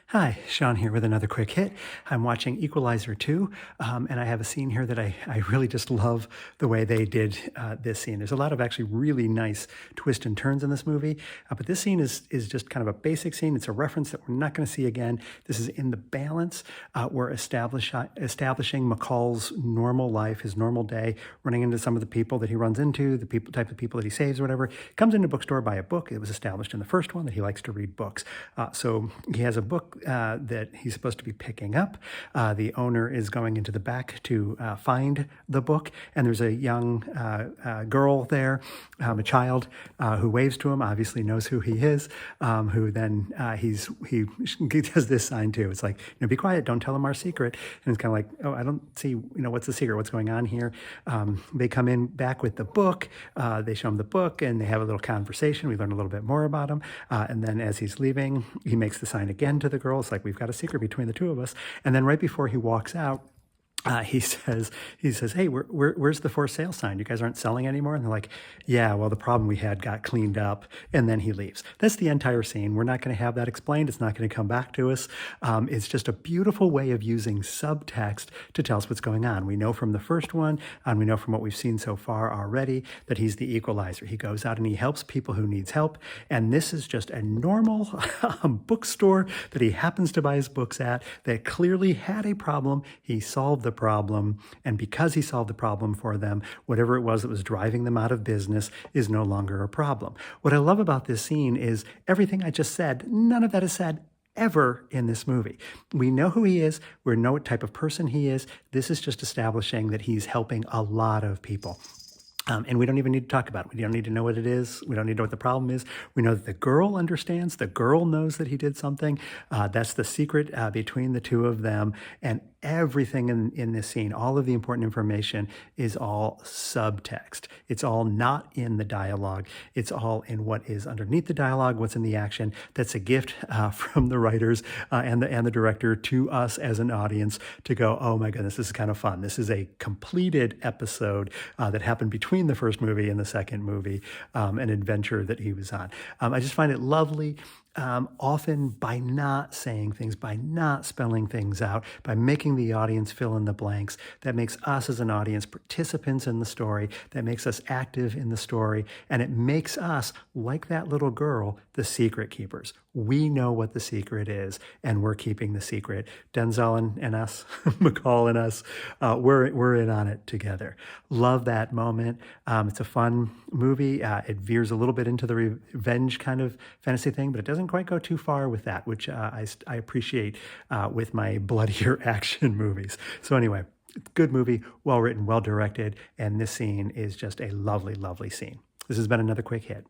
Hi, Sean here with another quick hit. I'm watching Equalizer 2, and I have a scene here that I really just love the way they did this scene. There's a lot of actually really nice twists and turns in this movie, but this scene is just kind of a basic scene. It's a reference that we're not going to see again. This is in the balance. We're establishing McCall's normal life, his normal day, running into some of the people that he runs into, the type of people that he saves or whatever. Comes into a bookstore, buy a book. It was established in the first one that he likes to read books. So he has a book that he's supposed to be picking up. The owner is going into the back to find the book, and there's a young girl there, a child, who waves to him, obviously knows who he is, who then he does this sign too. It's like, be quiet, don't tell him our secret. And it's kind of like, oh, I don't see, what's the secret? What's going on here? They come in back with the book. They show him the book, and they have a little conversation. We learn a little bit more about him. And then as he's leaving, he makes the sign again to the girl. It's like, we've got a secret between the two of us. And then right before he walks out, he says, hey, where's the for sale sign? You guys aren't selling anymore? And they're like, yeah, well, the problem we had got cleaned up. And then he leaves. That's the entire scene. We're not going to have that explained. It's not going to come back to us. It's just a beautiful way of using subtext to tell us what's going on. We know from the first one, and we know from what we've seen so far already, that he's the equalizer. He goes out and he helps people who needs help. And this is just a normal bookstore that he happens to buy his books at that clearly had a problem. He solved the problem, and because he solved the problem for them, whatever it was that was driving them out of business is no longer a problem. What I love about this scene is everything I just said, none of that is said ever in this movie. We know who he is. We know what type of person he is. This is just establishing that he's helping a lot of people. And we don't even need to talk about it. We don't need to know what it is. We don't need to know what the problem is. We know that the girl understands. The girl knows that he did something. That's the secret between the two of them. And everything in this scene, all of the important information is all subtext. It's all not in the dialogue. It's all in what is underneath the dialogue, what's in the action. That's a gift from the writers and the director to us as an audience to go, oh my goodness, this is kind of fun. This is a completed episode that happened between the first movie and the second movie, an adventure that he was on. I just find it lovely. Often by not saying things, by not spelling things out, by making the audience fill in the blanks, that makes us as an audience participants in the story, that makes us active in the story, and it makes us, like that little girl, the secret keepers. We know what the secret is, and we're keeping the secret. Denzel and us, McCall and us, we're in on it together. Love that moment. It's a fun movie. It veers a little bit into the revenge kind of fantasy thing, but it doesn't quite go too far with that, which I appreciate with my bloodier action movies. So anyway, good movie, well written, well directed, and this scene is just a lovely, lovely scene. This has been another quick hit.